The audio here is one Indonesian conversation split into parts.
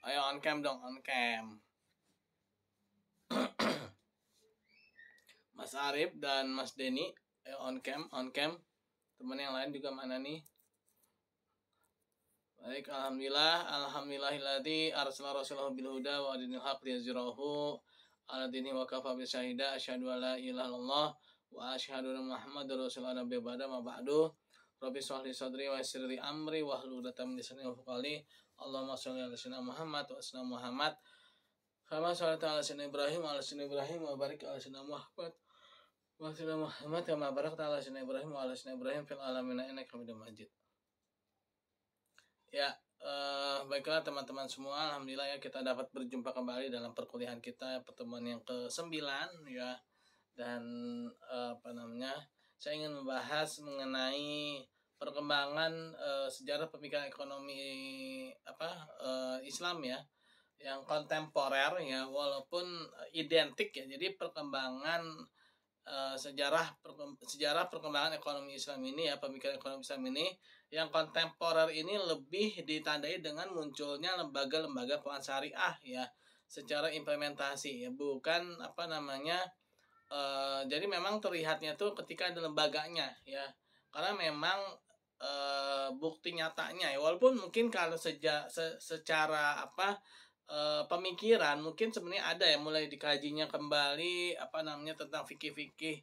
Ayo on cam dong, on cam. Mas Arif dan Mas Denny, ayo on cam, on cam. Teman yang lain juga mana nih? Baik, alhamdulillahilladzi arsala rasulahu bil huda wa dinil haq liyuzhirahu ala dini wa kafa bi syahida asyhadu an la ilaha illallah wa asyhadu anna muhammadar rasulullah nabi ba'da ma ba'du. Rabbi shrah li sadri wa yassir li amri wa hlul 'uqdatam min lisani yafqahu qawli. Allahumma shalli ala sayyidina Muhammad wa ala Muhammad. Kama shallaita ala sayyidina Ibrahim wa ala sayyidina Ibrahim wa barik ala sayyidina Muhammad wa ala Muhammad kama barakta ala sayyidina Ibrahim wa ala sayyidina Ibrahim fil alamin innaka Hamidum Majid. Ya, baiklah teman-teman semua, alhamdulillah ya kita dapat berjumpa kembali dalam perkuliahan kita pertemuan yang ke-9 ya. Dan saya ingin membahas mengenai perkembangan sejarah pemikiran ekonomi Islam ya, yang kontemporer ya, walaupun identik ya. Jadi perkembangan sejarah perkembangan ekonomi Islam ini ya, pemikiran ekonomi Islam ini yang kontemporer ini lebih ditandai dengan munculnya lembaga-lembaga keuangan syariah ya, secara implementasi ya, bukan jadi memang terlihatnya tuh ketika ada lembaganya ya, karena memang bukti nyatanya ya, walaupun mungkin kalau secara pemikiran mungkin sebenarnya ada ya, mulai dikajinya kembali tentang fikih-fikih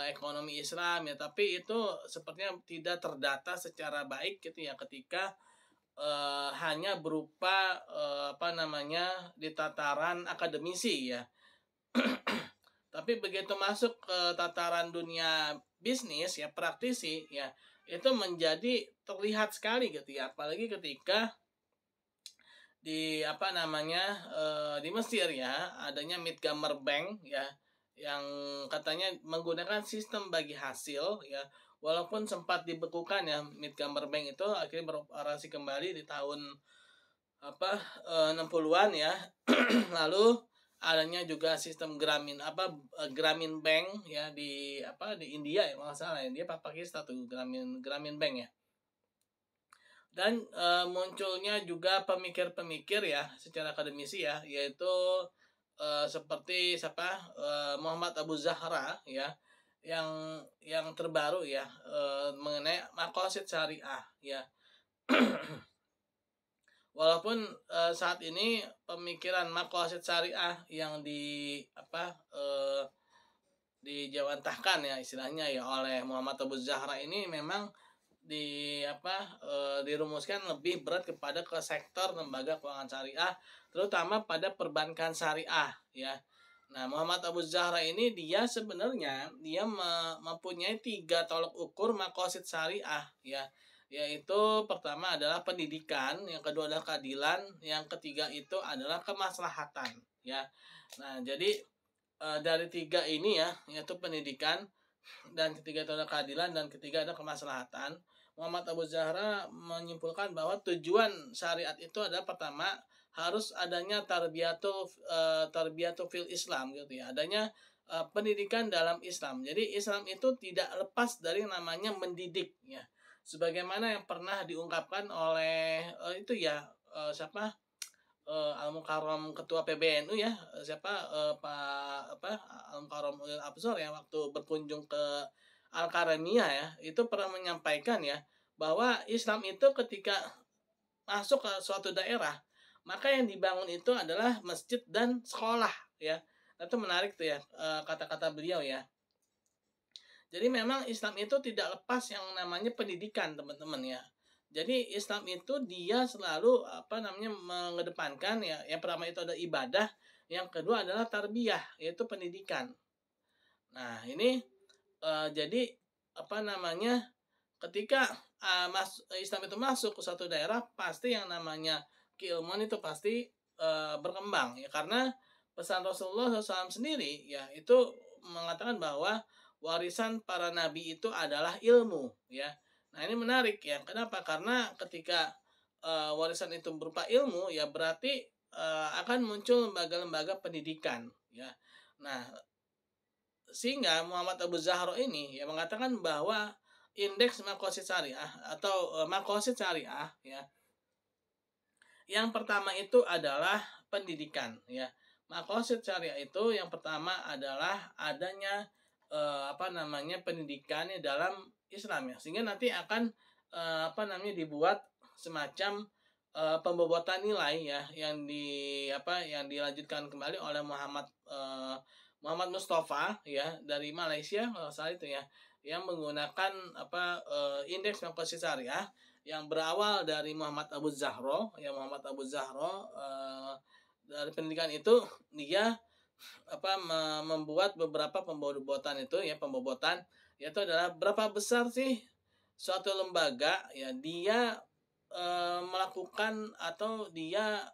ekonomi Islam ya, tapi itu sepertinya tidak terdata secara baik gitu ya, ketika hanya berupa di tataran akademisi ya. Tapi begitu masuk ke tataran dunia bisnis ya, praktisi ya, itu menjadi terlihat sekali gitu ya, apalagi ketika di di Mesir ya, adanya Midgamer Bank ya, yang katanya menggunakan sistem bagi hasil ya, walaupun sempat dibekukan ya Midgamer Bank itu, akhirnya beroperasi kembali di tahun 60-an ya. Lalu adanya juga sistem Grameen Bank ya di India ya, kalau nggak salah ya, dia Pakistan tuh Grameen Bank ya. Dan munculnya juga pemikir-pemikir ya secara akademisi ya, yaitu seperti Muhammad Abu Zahra ya, yang terbaru ya, mengenai maqasid syariah ya. Walaupun saat ini pemikiran maqasid syariah yang dijawantahkan ya istilahnya ya oleh Muhammad Abu Zahra ini memang dirumuskan lebih berat kepada ke sektor lembaga keuangan syariah, terutama pada perbankan syariah ya. Nah, Muhammad Abu Zahra ini dia sebenarnya mempunyai 3 tolok ukur maqasid syariah ya, yaitu pertama adalah pendidikan, yang kedua adalah keadilan, yang ketiga itu adalah kemaslahatan ya. Nah, jadi dari 3 ini ya, yaitu pendidikan, dan ketiga itu adalah keadilan, dan ketiga adalah kemaslahatan, Muhammad Abu Zahra menyimpulkan bahwa tujuan syariat itu adalah pertama harus adanya tarbiyatu fil Islam gitu ya, adanya pendidikan dalam Islam. Jadi Islam itu tidak lepas dari namanya mendidik ya, sebagaimana yang pernah diungkapkan oleh Al-Mukarram ketua PBNU ya, Pak Al-Mukarram Absor ya, waktu berkunjung ke Al-Karamiyah ya, itu pernah menyampaikan ya, bahwa Islam itu ketika masuk ke suatu daerah, maka yang dibangun itu adalah masjid dan sekolah ya. Itu menarik tuh ya, kata-kata beliau ya. Jadi memang Islam itu tidak lepas yang namanya pendidikan, teman-teman ya. Jadi Islam itu dia selalu mengedepankan ya, yang pertama itu ada ibadah, yang kedua adalah tarbiyah, yaitu pendidikan. Nah, ini jadi ketika Islam itu masuk ke suatu daerah, pasti yang namanya keilmuan itu pasti berkembang ya, karena pesan Rasulullah SAW sendiri ya itu mengatakan bahwa warisan para nabi itu adalah ilmu ya. Nah, ini menarik ya, kenapa? Karena ketika warisan itu berupa ilmu ya, berarti akan muncul lembaga-lembaga pendidikan ya. Nah, sehingga Muhammad Abu Zahra ini ya mengatakan bahwa indeks maqasid syariah atau maqasid syariah ya, Yang pertama itu adalah pendidikan, ya. Maqasid syariah itu yang pertama adalah adanya pendidikannya dalam Islam, ya. Sehingga nanti akan dibuat semacam pembobotan nilai, ya, yang dilanjutkan kembali oleh Muhammad Mustafa, ya, dari Malaysia kalau salah itu, ya, yang menggunakan indeks maqasid syariah yang berawal dari Muhammad Abu Zahro, ya. Muhammad Abu Zahro dari pendidikan itu dia membuat beberapa pembobotan itu, ya, yaitu adalah berapa besar sih suatu lembaga, ya, dia melakukan atau dia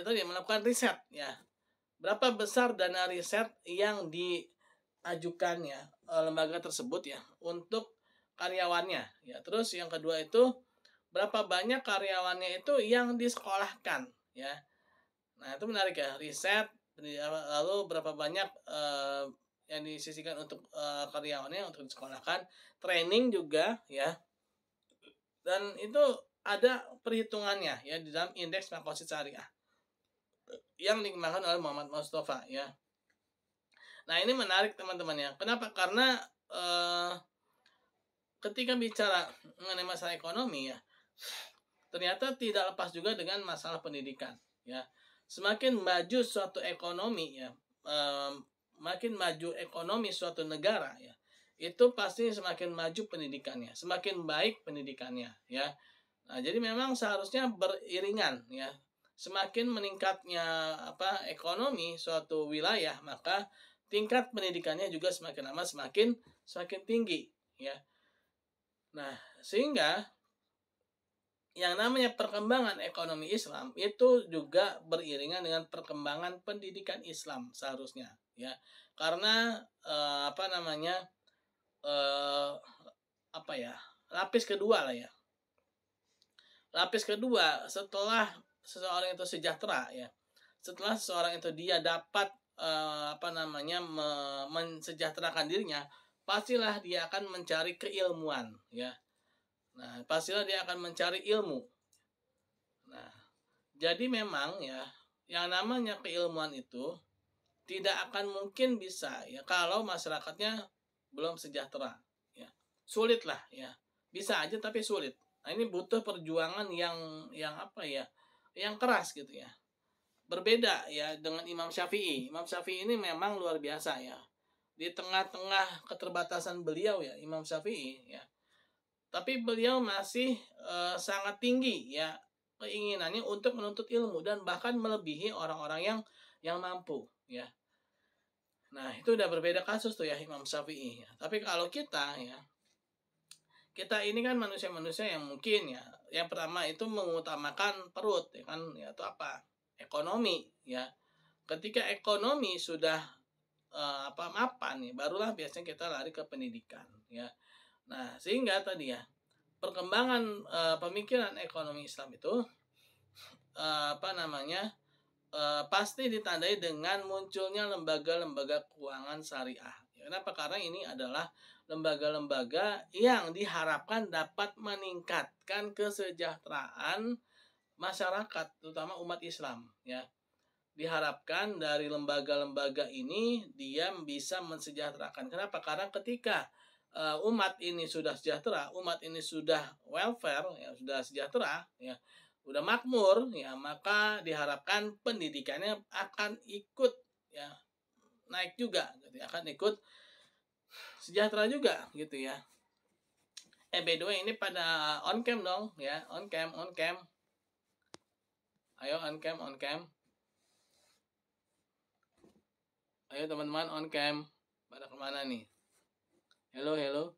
melakukan riset, ya. Berapa besar dana riset yang diajukan, ya, lembaga tersebut, ya, untuk karyawannya, ya. Terus yang kedua itu berapa banyak karyawannya itu yang disekolahkan, ya. Nah, itu menarik, ya, riset. Lalu berapa banyak yang disisihkan untuk karyawannya untuk disekolahkan, training juga, ya. Dan itu ada perhitungannya, ya, di dalam indeks maqasid syariah yang dikembangkan oleh Muhammad Mustafa, ya. Nah, ini menarik, teman-teman, ya. Kenapa? Karena ketika bicara mengenai masalah ekonomi, ya, ternyata tidak lepas juga dengan masalah pendidikan, ya. Semakin maju suatu ekonomi, ya, makin maju ekonomi suatu negara, ya, itu pasti semakin maju pendidikannya, semakin baik pendidikannya, ya. Nah, jadi memang seharusnya beriringan, ya. Semakin meningkatnya ekonomi suatu wilayah, maka tingkat pendidikannya juga semakin lama semakin tinggi, ya. Nah, sehingga yang namanya perkembangan ekonomi Islam itu juga beriringan dengan perkembangan pendidikan Islam seharusnya, ya. Karena lapis kedua lah, ya. Lapis kedua setelah seseorang itu sejahtera, ya. Setelah seseorang itu dia dapat mensejahterakan dirinya, pastilah dia akan mencari keilmuan, ya. Nah, pastilah dia akan mencari ilmu. Nah, jadi memang, ya, yang namanya keilmuan itu tidak akan mungkin bisa, ya, kalau masyarakatnya belum sejahtera, ya. Sulit lah, ya. Bisa aja tapi sulit. Nah, ini butuh perjuangan yang keras, gitu, ya. Berbeda, ya, dengan Imam Syafi'i. Imam Syafi'i ini memang luar biasa, ya. Di tengah-tengah keterbatasan beliau, ya, Imam Syafi'i, ya. Tapi beliau masih sangat tinggi, ya, keinginannya untuk menuntut ilmu dan bahkan melebihi orang-orang yang mampu, ya. Nah, itu udah berbeda kasus tuh, ya, Imam Syafi'i, ya. Tapi kalau kita ini kan manusia-manusia yang mungkin, ya, yang pertama itu mengutamakan perut, ya kan, ya, itu ekonomi, ya. Ketika ekonomi sudah mapan, ya, barulah biasanya kita lari ke pendidikan, ya. Nah, sehingga tadi, ya, perkembangan pemikiran ekonomi Islam itu pasti ditandai dengan munculnya lembaga-lembaga keuangan syariah. Kenapa? Karena ini adalah lembaga-lembaga yang diharapkan dapat meningkatkan kesejahteraan masyarakat, terutama umat Islam, ya. Diharapkan dari lembaga-lembaga ini dia bisa mensejahterakan. Kenapa? Karena ketika umat ini sudah sejahtera, umat ini sudah welfare, ya, sudah sejahtera, ya, sudah makmur, ya, maka diharapkan pendidikannya akan ikut, ya, naik juga, gitu, akan ikut sejahtera juga, gitu, ya. By the way, ini pada on cam dong, ya, on cam. Ayo on cam. Ayo teman-teman on cam. Pada kemana nih? Hello. Ini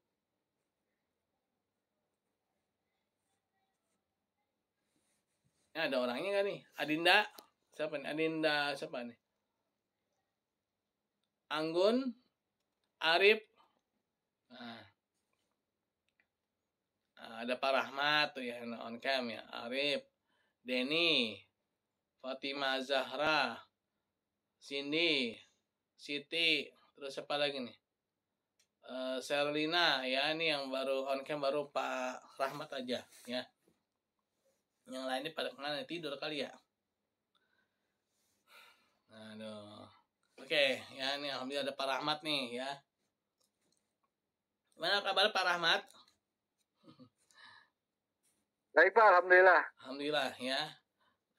ada orangnya nggak nih? Adinda. Siapa nih? Adinda siapa nih? Anggun. Arif. Nah, ada Pak Rahmat tuh, ya, on cam, ya. Arif. Denny. Fatima Zahra. Cindy. Siti. Terus siapa lagi nih? Serlina, ya, ini yang baru on cam baru Pak Rahmat aja, ya. Yang lainnya pada kemana, tidur kali ya. Aduh. Oke, ya ini alhamdulillah ada Pak Rahmat nih ya. Gimana kabar Pak Rahmat? Baik Pak, alhamdulillah. Alhamdulillah ya.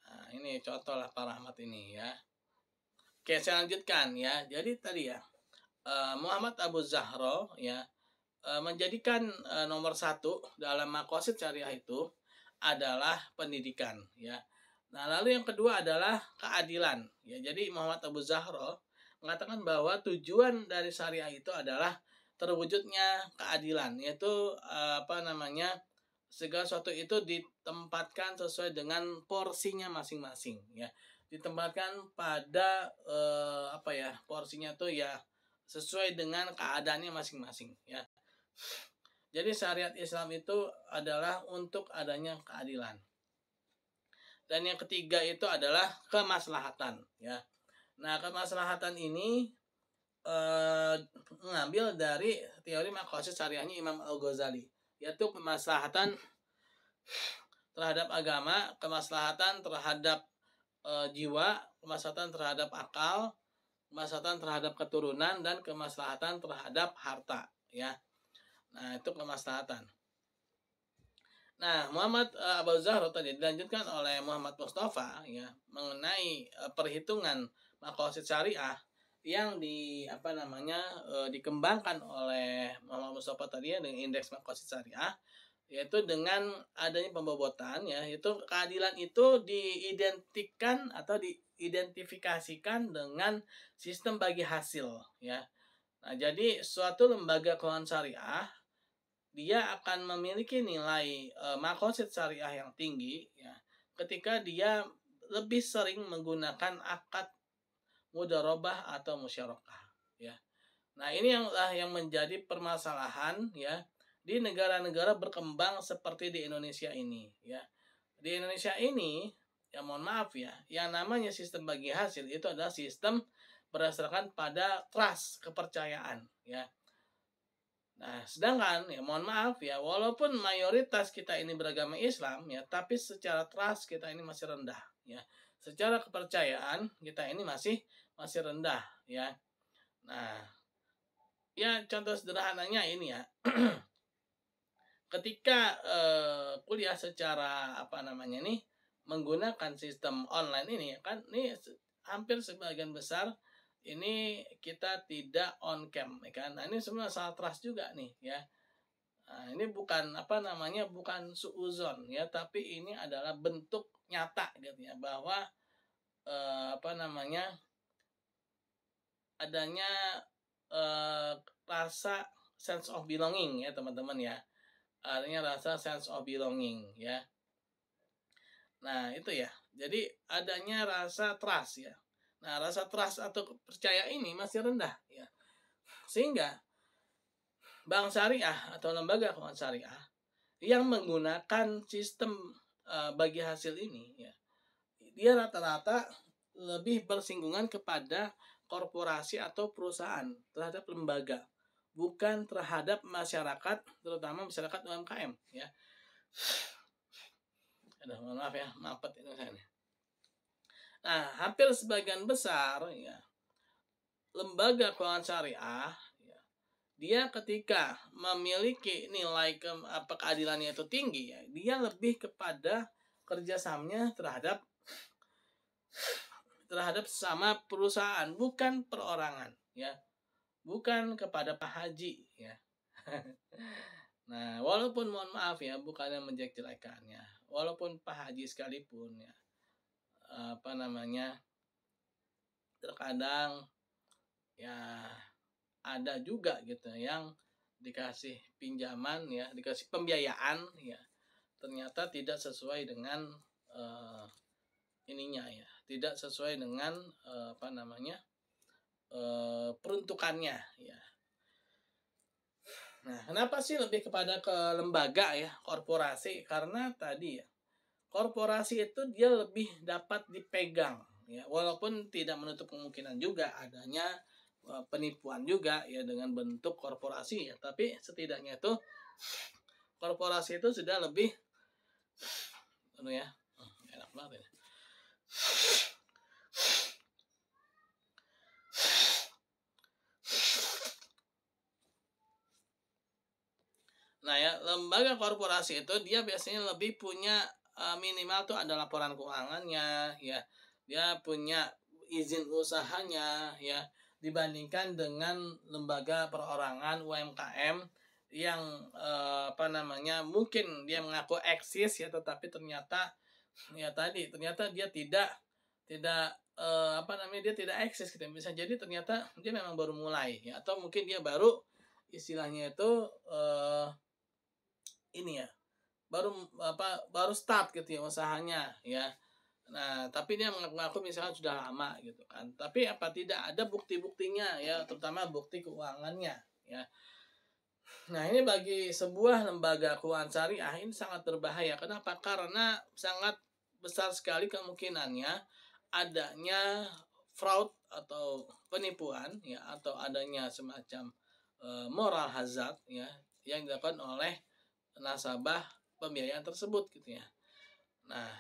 Nah, ini contoh lah Pak Rahmat ini ya. Oke, saya lanjutkan ya. Jadi tadi ya, Muhammad Abu Zahro ya menjadikan nomor satu dalam maqasid syariah itu adalah pendidikan ya. Nah, lalu yang kedua adalah keadilan ya. Jadi Muhammad Abu Zahro mengatakan bahwa tujuan dari syariah itu adalah terwujudnya keadilan, yaitu segala sesuatu itu ditempatkan sesuai dengan porsinya masing-masing ya. Ditempatkan pada porsinya tuh ya sesuai dengan keadaannya masing-masing ya. Jadi syariat Islam itu adalah untuk adanya keadilan. Dan yang ketiga itu adalah kemaslahatan ya. Nah, kemaslahatan ini mengambil dari teori maqasid syariahnya Imam Al-Ghazali, yaitu kemaslahatan terhadap agama, kemaslahatan terhadap jiwa, kemaslahatan terhadap akal, kemaslahatan terhadap keturunan, dan kemaslahatan terhadap harta ya. Nah, itu kemaslahatan. Nah, Muhammad Abu Zahro tadi dilanjutkan oleh Muhammad Mustafa ya mengenai perhitungan maqasid syariah yang dikembangkan oleh Muhammad Mustafa tadi ya dengan indeks maqasid syariah, yaitu dengan adanya pembobotan ya, yaitu keadilan itu diidentikan atau diidentifikasikan dengan sistem bagi hasil ya. Nah, jadi suatu lembaga keuangan syariah dia akan memiliki nilai maqasid syariah yang tinggi ya ketika dia lebih sering menggunakan akad mudharabah atau musyarakah ya. Nah, ini yang menjadi permasalahan ya di negara-negara berkembang seperti di Indonesia ini ya. Di Indonesia ini ya mohon maaf ya, yang namanya sistem bagi hasil itu adalah sistem berdasarkan pada trust, kepercayaan ya. Nah, sedangkan ya mohon maaf ya, walaupun mayoritas kita ini beragama Islam ya, tapi secara trust kita ini masih rendah ya. Secara kepercayaan kita ini masih rendah ya. Nah, ya contoh sederhananya ini ya. Ketika kuliah secara menggunakan sistem online ini kan, ini hampir sebagian besar ini kita tidak on cam ya kan. Nah, ini semua salah trust juga nih ya. Nah, ini bukan bukan suuzon ya, tapi ini adalah bentuk nyata gitu ya bahwa adanya rasa sense of belonging ya teman-teman ya. Adanya rasa sense of belonging ya. Nah, itu ya. Jadi adanya rasa trust ya. Nah, rasa trust atau percaya ini masih rendah ya. Sehingga bank syariah atau lembaga keuangan syariah yang menggunakan sistem bagi hasil ini ya, dia rata-rata lebih bersinggungan kepada korporasi atau perusahaan terhadap lembaga, bukan terhadap masyarakat, terutama masyarakat UMKM ya. Aduh, mohon maaf ya, mampet itu saya. Nah, hampir sebagian besar ya lembaga keuangan syariah ya, dia ketika memiliki nilai keadilannya itu tinggi ya, dia lebih kepada kerjasamanya terhadap sama perusahaan, bukan perorangan ya, bukan kepada Pak Haji ya. Nah, walaupun mohon maaf ya, bukannya menjelek-jelekannya, walaupun Pak Haji sekalipun ya terkadang ya ada juga gitu yang dikasih pinjaman ya, dikasih pembiayaan ya, ternyata tidak sesuai dengan ininya ya, tidak sesuai dengan peruntukannya ya. Nah, kenapa sih lebih kepada ke lembaga ya, korporasi? Karena tadi ya, korporasi itu dia lebih dapat dipegang ya, walaupun tidak menutup kemungkinan juga adanya penipuan juga ya dengan bentuk korporasi ya, tapi setidaknya itu korporasi itu sudah lebih kemarin. Nah ya, lembaga korporasi itu dia biasanya lebih punya minimal tuh ada laporan keuangannya, ya, dia punya izin usahanya, ya, dibandingkan dengan lembaga perorangan UMKM yang mungkin dia mengaku eksis ya, tetapi ternyata ya tadi ternyata dia tidak dia tidak eksis gitu. Bisa jadi ternyata dia memang baru mulai ya, atau mungkin dia baru istilahnya itu ini ya baru start gitu ya usahanya ya. Nah tapi dia mengaku misalnya sudah lama gitu kan, tapi apa tidak ada bukti-buktinya ya, terutama bukti keuangannya ya. Nah ini bagi sebuah lembaga keuangan syariah ini sangat berbahaya. Kenapa? Karena sangat besar sekali kemungkinannya adanya fraud atau penipuan ya, atau adanya semacam moral hazard ya yang dilakukan oleh nasabah pembiayaan tersebut gitu ya. Nah,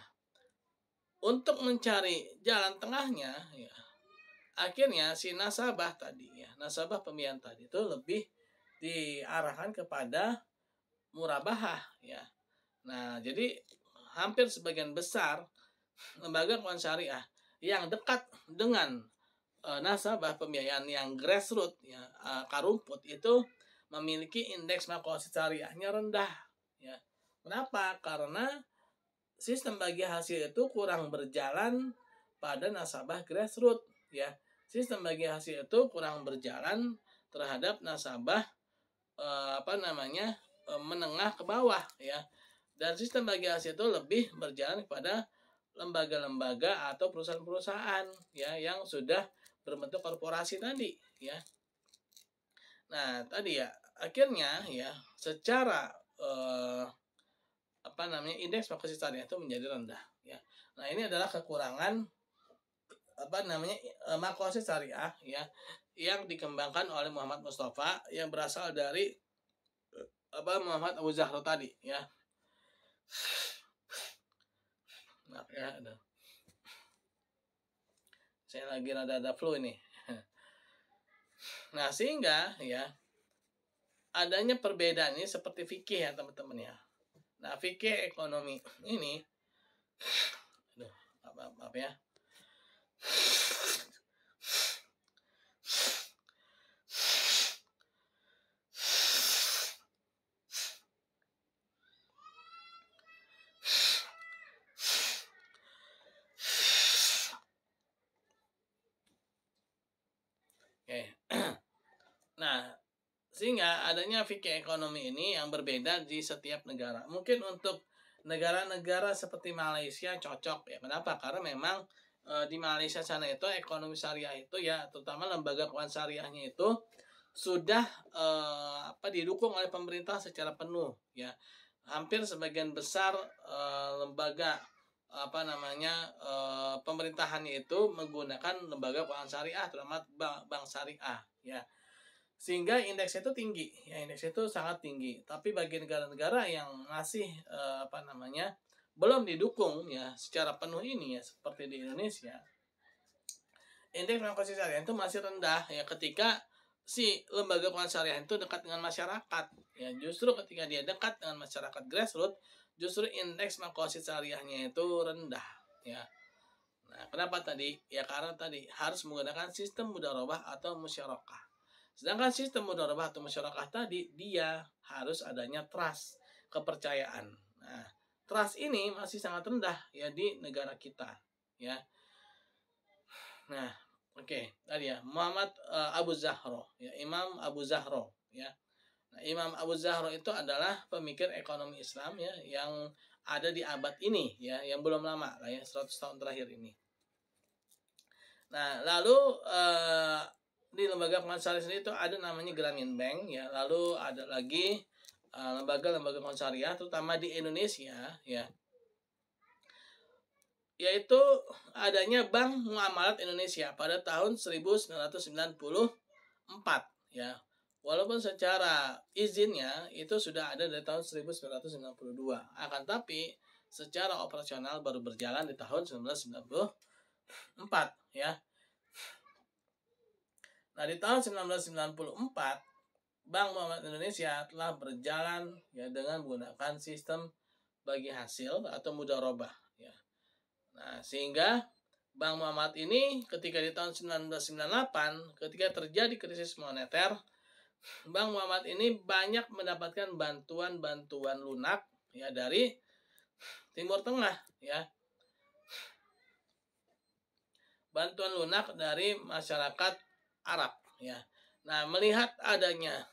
untuk mencari jalan tengahnya ya, akhirnya si nasabah tadi ya, nasabah pembiayaan tadi itu lebih diarahkan kepada murabahah ya. Nah, jadi hampir sebagian besar lembaga keuangan syariah yang dekat dengan nasabah pembiayaan yang grassroots ya, karumput itu memiliki indeks makosid syariahnya rendah ya. Kenapa? Karena sistem bagi hasil itu kurang berjalan pada nasabah grassroots ya. Sistem bagi hasil itu kurang berjalan terhadap nasabah menengah ke bawah ya. Dan sistem bagi hasil itu lebih berjalan kepada lembaga-lembaga atau perusahaan-perusahaan ya yang sudah berbentuk korporasi tadi ya. Nah, tadi ya akhirnya ya secara indeks makosid syariah itu menjadi rendah ya. Nah, ini adalah kekurangan makosid syariah ya yang dikembangkan oleh Muhammad Mustafa yang berasal dari Muhammad Abu Zahro tadi ya. Nah, ya saya lagi ada flu ini. Nah, sehingga ya adanya perbedaan ini seperti fikih ya teman-teman ya. Nah, fikih ekonomi ini maaf ya. Oke. Nah, sehingga adanya fikih ekonomi ini yang berbeda di setiap negara. Mungkin untuk negara-negara seperti Malaysia cocok ya. Kenapa? Karena memang di Malaysia sana itu ekonomi syariah itu ya, terutama lembaga keuangan syariahnya itu sudah didukung oleh pemerintah secara penuh ya. Hampir sebagian besar lembaga pemerintahannya itu menggunakan lembaga keuangan syariah, terutama bank syariah ya. Sehingga indeks itu tinggi ya, indeks itu sangat tinggi. Tapi bagi negara-negara yang masih belum didukung ya secara penuh ini ya, seperti di Indonesia, indeks makosid syariah itu masih rendah ya, ketika si lembaga keuangan syariah itu dekat dengan masyarakat ya. Justru ketika dia dekat dengan masyarakat grassroots, justru indeks makosid syariahnya itu rendah ya. Nah, kenapa tadi? Ya karena tadi harus menggunakan sistem mudharabah atau musyarakah. Sedangkan sistem mudharabah atau musyarakah tadi dia harus adanya trust, kepercayaan. Nah, trust ini masih sangat rendah ya di negara kita ya. Nah, oke, tadi ya Muhammad Abu Zahro ya, Imam Abu Zahro ya. Nah, Imam Abu Zahro itu adalah pemikir ekonomi Islam ya yang ada di abad ini ya, yang belum lama lah ya, 100 tahun terakhir ini. Nah, lalu di lembaga keuangan syariah sendiri itu ada namanya Grameen Bank ya, lalu ada lagi lembaga-lembaga keuangan syariah terutama di Indonesia ya, yaitu adanya Bank Muamalat Indonesia pada tahun 1994 ya. Walaupun secara izinnya itu sudah ada dari tahun 1992, akan tapi secara operasional baru berjalan di tahun 1994 ya. Nah, di tahun 1994 Bank Muamalat Indonesia telah berjalan ya dengan menggunakan sistem bagi hasil atau mudharabah ya. Nah, sehingga Bank Muamalat ini ketika di tahun 1998 ketika terjadi krisis moneter, Bank Muamalat ini banyak mendapatkan bantuan-bantuan lunak ya dari Timur Tengah ya. Bantuan lunak dari masyarakat Arab ya. Nah, melihat adanya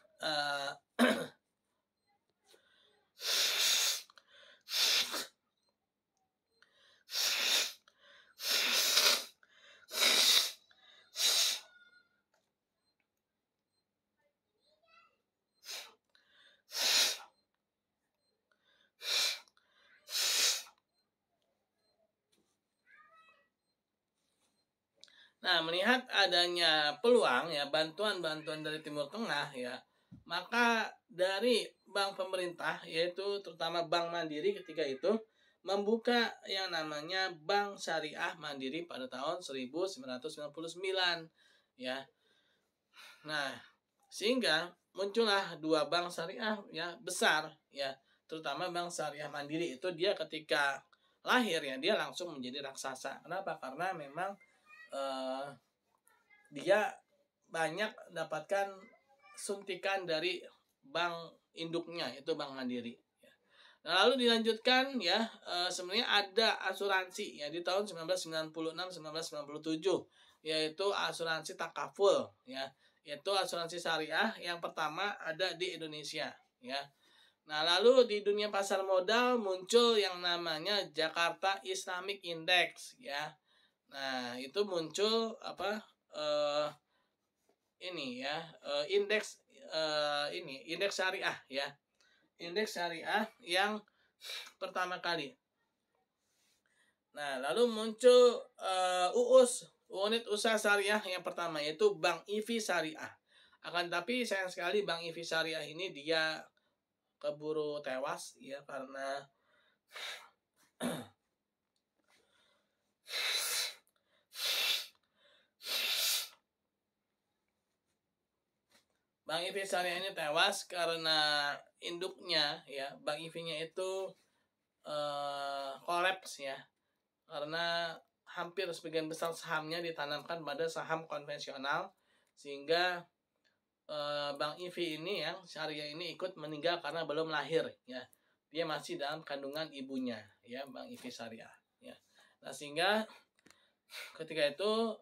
melihat adanya peluang ya bantuan-bantuan dari Timur Tengah ya, maka dari bank pemerintah yaitu terutama Bank Mandiri ketika itu membuka yang namanya Bank Syariah Mandiri pada tahun 1999 ya. Nah, sehingga muncullah dua bank syariah ya besar ya, terutama Bank Syariah Mandiri itu dia ketika lahir ya dia langsung menjadi raksasa. Kenapa? Karena memang dia banyak dapatkan suntikan dari bank induknya itu Bank Mandiri. Nah, lalu dilanjutkan ya sebenarnya ada asuransi ya di tahun 1996-1997 yaitu asuransi takaful ya, yaitu asuransi syariah yang pertama ada di Indonesia ya. Nah, lalu di dunia pasar modal muncul yang namanya Jakarta Islamic Index ya. Nah, itu muncul indeks indeks syariah ya. Indeks syariah yang pertama kali. Nah, lalu muncul UUS, unit usaha syariah yang pertama yaitu Bank IV Syariah. Akan tapi sayang sekali Bank IV Syariah ini dia keburu tewas ya karena Bank IV Syariah ini tewas karena induknya ya, Bank IV-nya itu kolaps ya. Karena hampir sebagian besar sahamnya ditanamkan pada saham konvensional sehingga Bank IV ini yang syariah ini ikut meninggal karena belum lahir ya. Dia masih dalam kandungan ibunya ya, Bank IV Syariah ya. Nah, sehingga ketika itu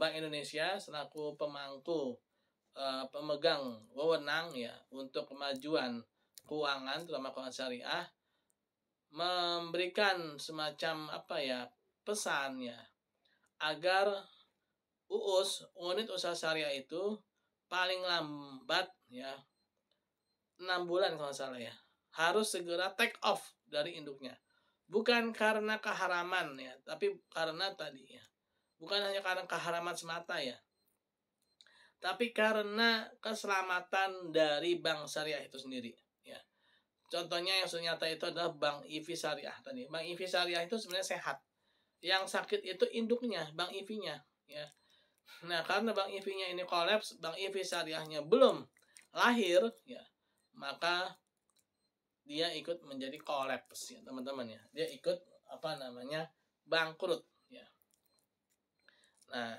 Bank Indonesia selaku pemangku pemegang wewenang ya untuk kemajuan keuangan terutama keuangan syariah memberikan semacam pesan ya agar UUS unit usaha syariah itu paling lambat ya 6 bulan kalau salah ya harus segera take off dari induknya, bukan karena keharaman ya tapi karena tadi ya bukan hanya karena keharaman semata ya, tapi karena keselamatan dari bank syariah itu sendiri ya. Contohnya yang nyata itu adalah Bank IV Syariah tadi. Bank IV Syariah itu sebenarnya sehat. Yang sakit itu induknya, Bank IV-nya ya. Nah, karena Bank IV-nya ini kolaps, Bank IV Syariahnya belum lahir ya, maka dia ikut menjadi kolaps ya, teman-teman ya. Dia ikut bangkrut ya. Nah,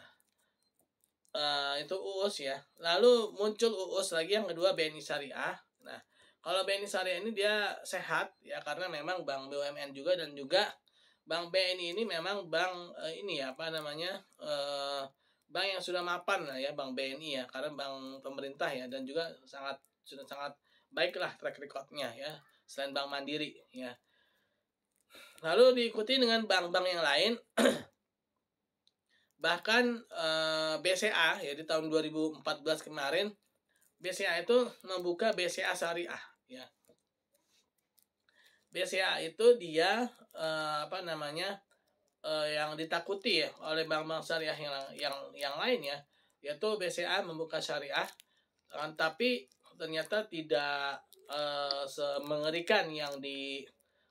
itu UUS ya. Lalu muncul UUS lagi yang kedua BNI Syariah. Nah, kalau BNI Syariah ini dia sehat ya karena memang bank BUMN juga dan juga bank BNI ini memang bank bank yang sudah mapan lah ya, bank BNI ya karena bank pemerintah ya dan juga sudah sangat baiklah track recordnya ya selain Bank Mandiri ya. Lalu diikuti dengan bank-bank yang lain. Bahkan BCA ya di tahun 2014 kemarin BCA itu membuka BCA Syariah ya. BCA itu dia yang ditakuti ya oleh bank-bank syariah yang lain ya, yaitu BCA membuka syariah tapi ternyata tidak semengerikan yang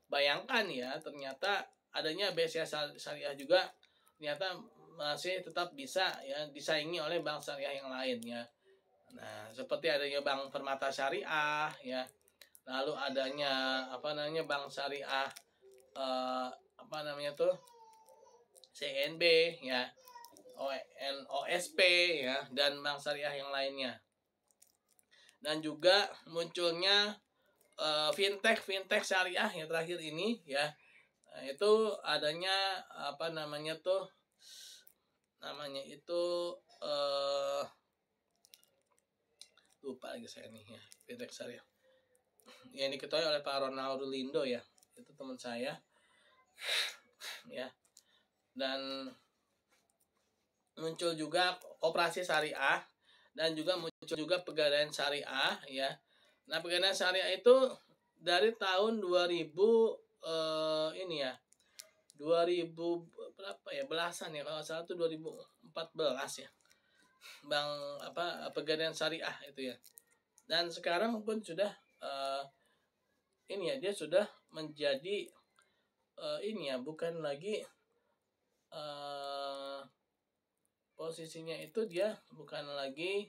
bayangkan ya, ternyata adanya BCA Syariah juga ternyata masih tetap bisa ya disaingi oleh bank syariah yang lain ya. Nah, seperti adanya Bank Permata Syariah ya, lalu adanya bank syariah apa namanya tuh CNB ya, OSP ya, dan bank syariah yang lainnya. Dan juga munculnya fintech syariah yang terakhir ini ya. Nah, itu adanya namanya itu lupa lagi saya nih ya, fintech syariah yang diketahui oleh Pak Ronaldo Lindo ya, itu teman saya ya. Dan muncul juga operasi syariah dan juga muncul juga pegadaian syariah ya. Nah, pegadaian syariah itu dari tahun 2000 ini ya, 2000 berapa ya, belasan ya kalau salah itu 2014 ya, pegadaian syariah itu ya. Dan sekarang pun sudah ini ya, dia sudah menjadi ini ya, bukan lagi posisinya itu dia bukan lagi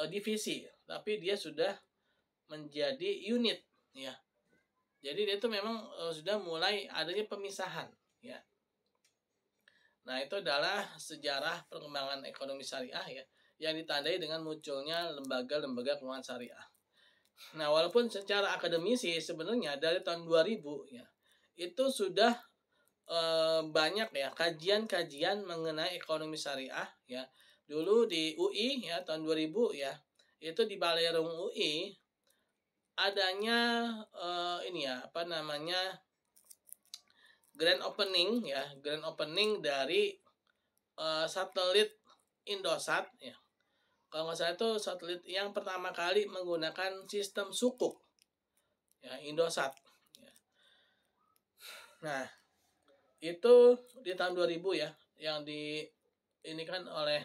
divisi, tapi dia sudah menjadi unit ya. Jadi dia itu memang sudah mulai adanya pemisahan ya. Nah, itu adalah sejarah perkembangan ekonomi syariah ya, yang ditandai dengan munculnya lembaga-lembaga keuangan syariah. Nah, walaupun secara akademisi sebenarnya dari tahun 2000 ya, itu sudah banyak ya kajian-kajian mengenai ekonomi syariah ya. Dulu di UI ya tahun 2000 ya, itu di Balerung UI adanya ini ya, grand opening dari satelit Indosat ya. Kalau nggak salah itu satelit yang pertama kali menggunakan sistem sukuk ya, Indosat ya. Nah, itu di tahun 2000 ya, yang di ini kan oleh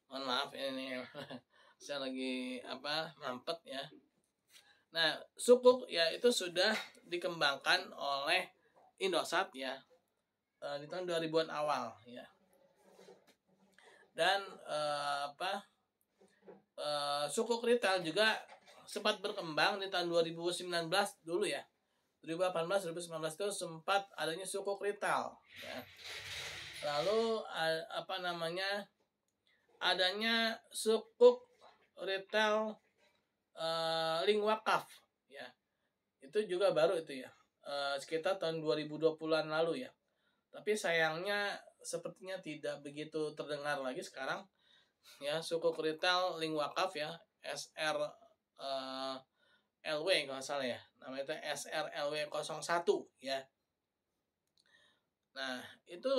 mohon maaf ini saya lagi mampet ya. Nah, sukuk ya itu sudah dikembangkan oleh Indosat ya di tahun 2000-an awal ya. Dan sukuk retail juga sempat berkembang di tahun 2019 dulu ya. 2018 2019 itu sempat adanya sukuk retail ya. Lalu adanya sukuk retail link wakaf ya. Itu juga baru itu ya. Sekitar tahun 2020-an lalu ya. Tapi sayangnya sepertinya tidak begitu terdengar lagi sekarang ya, sukuk retail link wakaf ya, SRLW kalau salah ya. Namanya itu SRLW 01 ya. Nah, itu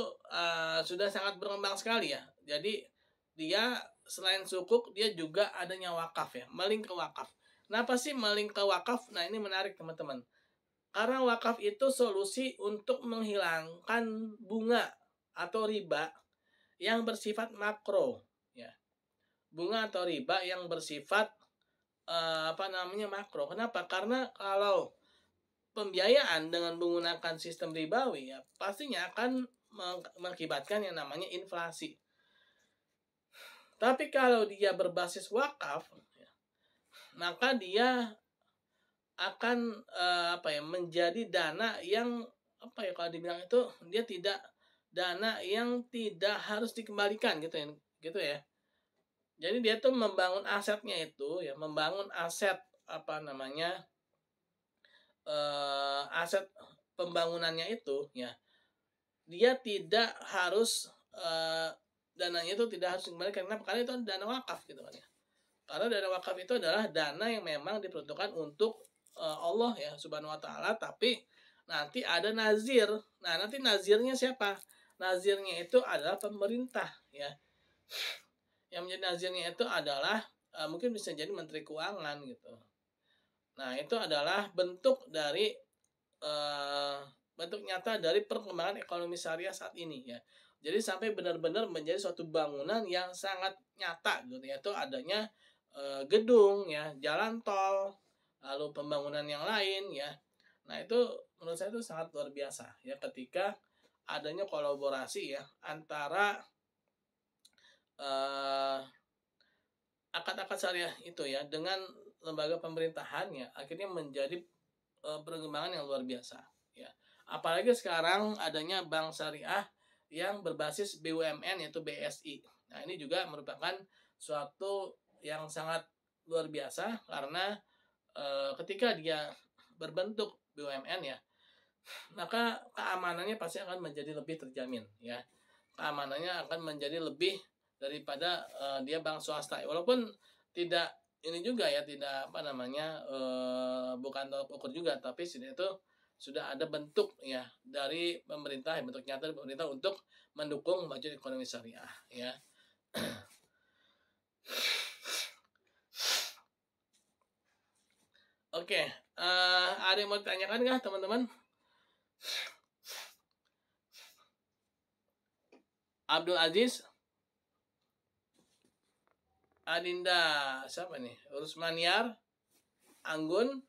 sudah sangat berkembang sekali ya. Jadi dia selain sukuk, dia juga adanya wakaf ya, meling ke wakaf. Kenapa sih meling ke wakaf? Nah, ini menarik teman-teman. Karena wakaf itu solusi untuk menghilangkan bunga atau riba yang bersifat makro ya. Bunga atau riba yang bersifat makro. Kenapa? Karena kalau pembiayaan dengan menggunakan sistem ribawi ya, pastinya akan mengakibatkan yang namanya inflasi. Tapi kalau dia berbasis wakaf ya, maka dia akan menjadi dana yang kalau dibilang itu dia tidak dana yang tidak harus dikembalikan gitu ya. Jadi dia tuh membangun asetnya itu ya, membangun aset aset pembangunannya itu ya, dia tidak harus dananya itu tidak harus dikembalikan karena itu dana wakaf gitu kan ya. Karena dana wakaf itu adalah dana yang memang diperuntukkan untuk Allah ya Subhanahu wa taala, tapi nanti ada nazir. Nah, nanti nazirnya siapa? Nazirnya itu adalah pemerintah ya. Yang menjadi nazirnya itu adalah mungkin bisa jadi menteri keuangan gitu. Nah, itu adalah bentuk dari bentuk nyata dari perkembangan ekonomi syariah saat ini ya. Jadi sampai benar-benar menjadi suatu bangunan yang sangat nyata gitu, yaitu adanya gedung ya, jalan tol, lalu pembangunan yang lain ya. Nah, itu menurut saya itu sangat luar biasa ya ketika adanya kolaborasi ya antara eh, akad-akad syariah itu ya dengan lembaga pemerintahannya akhirnya menjadi perkembangan yang luar biasa ya. Apalagi sekarang adanya bank syariah yang berbasis BUMN yaitu BSI. Nah, ini juga merupakan suatu yang sangat luar biasa karena ketika dia berbentuk BUMN ya, maka keamanannya pasti akan menjadi lebih terjamin ya. Keamanannya akan menjadi lebih daripada dia bank swasta. Walaupun tidak ini juga ya, tidak apa namanya bukan tolak ukur juga, tapi sini itu sudah ada bentuk ya dari pemerintah, bentuk nyata dari pemerintah untuk mendukung maju ekonomi syariah ya. Oke, ada yang mau ditanyakan nggak teman-teman? Abdul Aziz, Adinda, siapa nih? Rusmaniar, Anggun,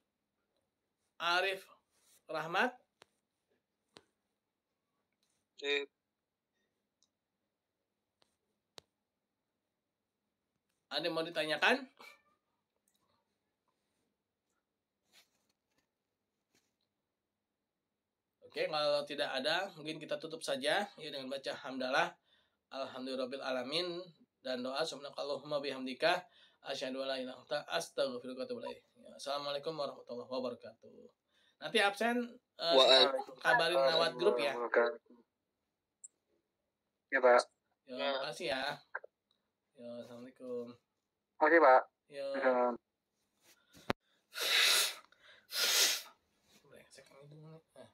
Arif Rahmat. Ada yang mau ditanyakan? Oke, kalau tidak ada, mungkin kita tutup saja ya dengan baca hamdalah, alhamdulillahirabbil alamin, dan doa subhanakallahumma bihamdika asyhadu an la ilaha illa anta astaghfiruka wa atubu ilaik. Assalamualaikum warahmatullahi wabarakatuh. Nanti absen kabarin lewat grup ya. Ya, Pak. Ya, makasih ya. Ya, assalamualaikum. Oke, Pak. Ya. Brengsek ini dulu nih.